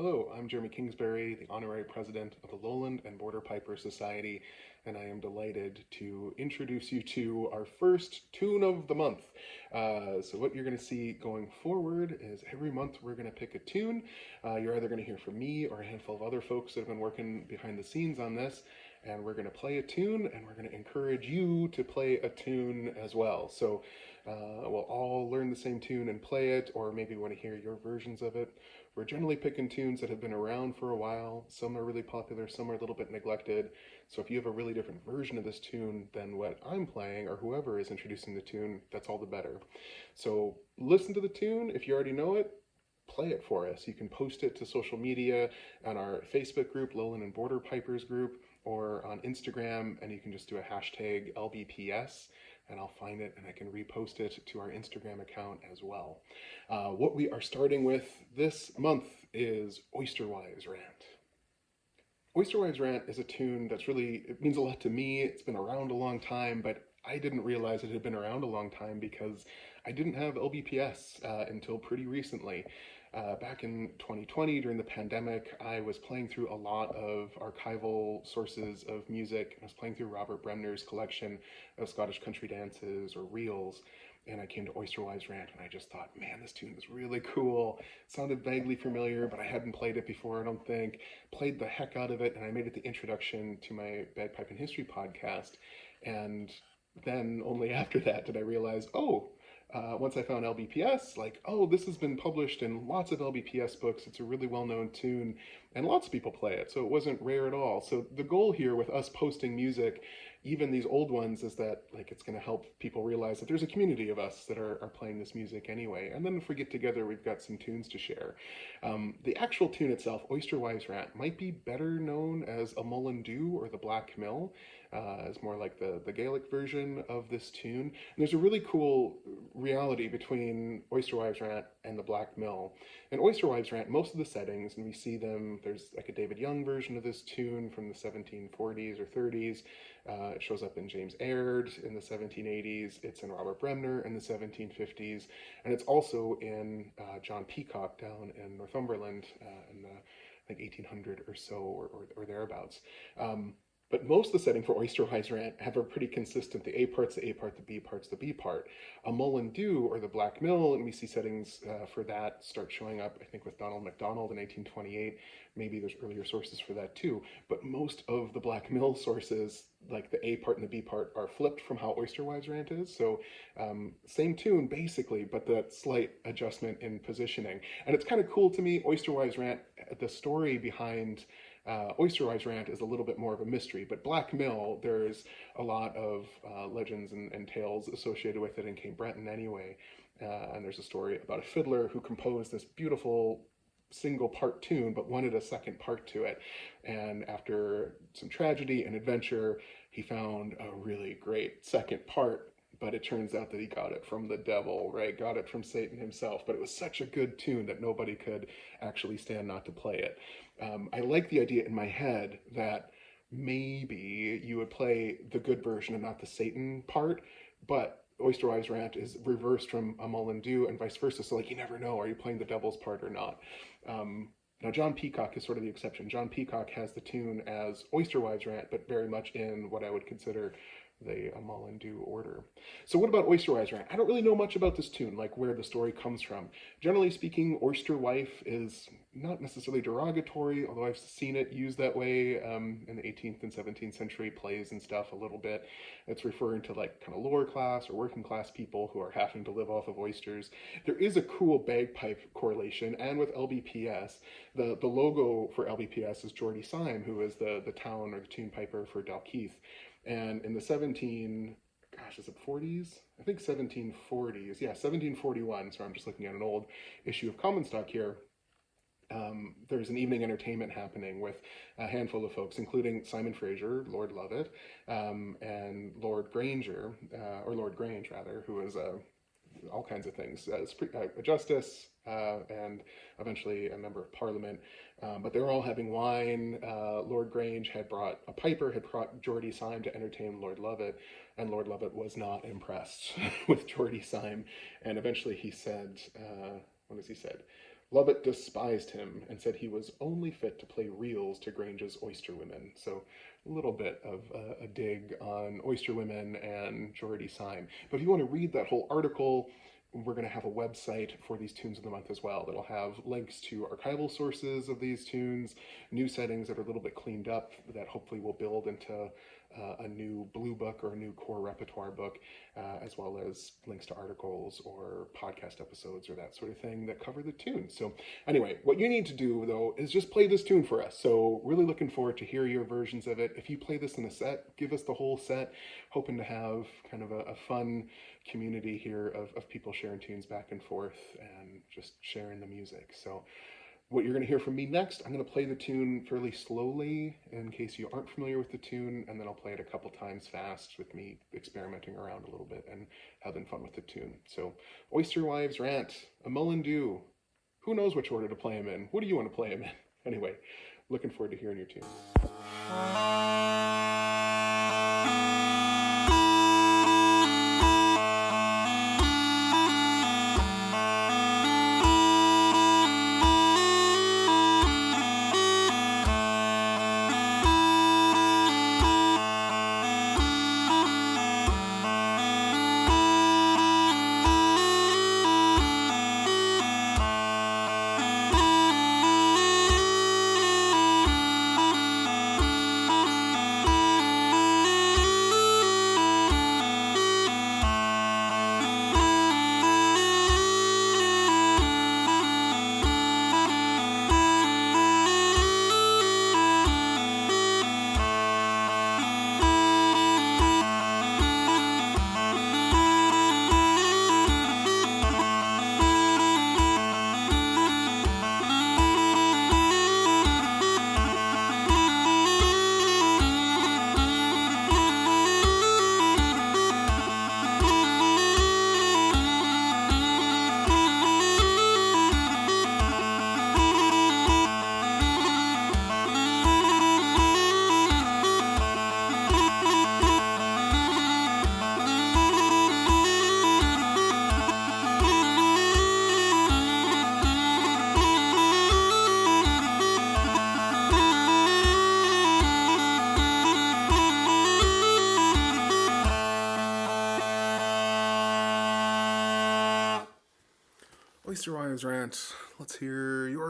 Hello, I'm Jeremy Kingsbury, the Honorary President of the Lowland and Border Piper Society, and I am delighted to introduce you to our first tune of the month. So what you're going to see going forward is every month we're going to pick a tune. You're either going to hear from me or a handful of other folks that have been working behind the scenes on this, and we're going to play a tune, and we're going to encourage you to play a tune as well. So we'll all learn the same tune and play it, or maybe want to hear your versions of it. We're generally picking tunes that have been around for a while. Some are really popular, some are a little bit neglected. So if you have a really different version of this tune than what I'm playing, or whoever is introducing the tune, that's all the better. So listen to the tune. If you already know it, play it for us. You can post it to social media on our Facebook group, Lowland and Border Pipers group, or on Instagram, and you can just do a hashtag LBPS, and I'll find it and I can repost it to our Instagram account as well. What we are starting with this month is Oyster Rant. Oyster Rant is a tune that's really, it means a lot to me. It's been around a long time, but I didn't realize it had been around a long time because I didn't have LBPS until pretty recently. Back in 2020, during the pandemic, I was playing through a lot of archival sources of music. I was playing through Robert Bremner's collection of Scottish country dances or reels, and I came to Oyster Rant, and I just thought, man, this tune is really cool. It sounded vaguely familiar, but I hadn't played it before, I don't think. Played the heck out of it, and I made it the introduction to my Bagpipe and History podcast. And then only after that did I realize, once I found LBPS, like, oh, this has been published in lots of LBPS books. It's a really well-known tune, and lots of people play it, so it wasn't rare at all. So the goal here with us posting music, even these old ones, is that like it's going to help people realize that there's a community of us that are playing this music anyway. And then if we get together, we've got some tunes to share. The actual tune itself, Oyster Rant, might be better known as a Mullen Dew or the Black Mill. Is more like the Gaelic version of this tune. And there's a really cool reality between Oyster Rant and the Black Mill. In Oyster Rant, most of the settings, and we see them, there's like a David Young version of this tune from the 1740s or 30s. It shows up in James Aird in the 1780s. It's in Robert Bremner in the 1750s. And it's also in John Peacock down in Northumberland in the, I think, 1800 or so or thereabouts. But most of the setting for Oyster Rant have a pretty consistent, the A part's the A part, the B part's the B part. A Mullen Dew or the Black Mill, and we see settings for that start showing up, I think, with Donald MacDonald in 1828. Maybe there's earlier sources for that too. But most of the Black Mill sources, like the A part and the B part, are flipped from how Oyster Rant is. So same tune basically, but that slight adjustment in positioning. And it's kind of cool to me. Oyster Rant, the story behind Oyster Rant is a little bit more of a mystery, but Black Mill, there's a lot of legends and tales associated with it in Cape Breton anyway. And there's a story about a fiddler who composed this beautiful single part tune, but wanted a second part to it. And after some tragedy and adventure, he found a really great second part. But it turns out that he got it from the devil, right? Got it from Satan himself. But it was such a good tune that nobody could actually stand not to play it. I like the idea in my head that maybe you would play the good version and not the Satan part, but Oyster Rant is reversed from a Mullen Dew and vice versa. So like you never know, are you playing the devil's part or not? Now John Peacock is sort of the exception. John Peacock has the tune as Oyster Rant, but very much in what I would consider the Mullen Dew order. So what about Oyster Rant? I don't really know much about this tune, like where the story comes from. Generally speaking, oyster wife is not necessarily derogatory, although I've seen it used that way in the 18th and 17th century plays and stuff a little bit. It's referring to like kind of lower class or working class people who are having to live off of oysters. There is a cool bagpipe correlation, and with LBPS, the logo for LBPS is Geordie Syme, who is the town or the tune piper for Dalkeith. And in the 40s? I think 1740s. Yeah, 1741. So I'm just looking at an old issue of Common Stock here. There's an evening entertainment happening with a handful of folks, including Simon Fraser, Lord Lovat, and Lord Granger, or Lord Grange rather, who is all kinds of things, a justice and eventually a member of Parliament. But they were all having wine. Lord Grange had brought a piper, had brought Geordie Syme to entertain Lord Lovat, and Lord Lovat was not impressed with Geordie Syme. And eventually he said, what has he said? Lovett despised him and said he was only fit to play reels to Grange's oyster women. So a little bit of a dig on oyster women and Geordie Syme. But if you want to read that whole article, we're going to have a website for these tunes of the month as well that'll have links to archival sources of these tunes, new settings that are a little bit cleaned up that hopefully will build into a new blue book or a new core repertoire book, as well as links to articles or podcast episodes or that sort of thing that cover the tune. So anyway, what you need to do though is just play this tune for us. So really looking forward to hear your versions of it. If you play this in a set, give us the whole set. Hoping to have kind of a fun community here of people sharing tunes back and forth and just sharing the music. So what you're going to hear from me next, I'm going to play the tune fairly slowly in case you aren't familiar with the tune, and then I'll play it a couple times fast with me experimenting around a little bit and having fun with the tune. So, Oyster Wives Rant, a Mullen Dew. Who knows which order to play them in? What do you want to play them in? Anyway, looking forward to hearing your tunes. Oyster Wives Rant, let's hear your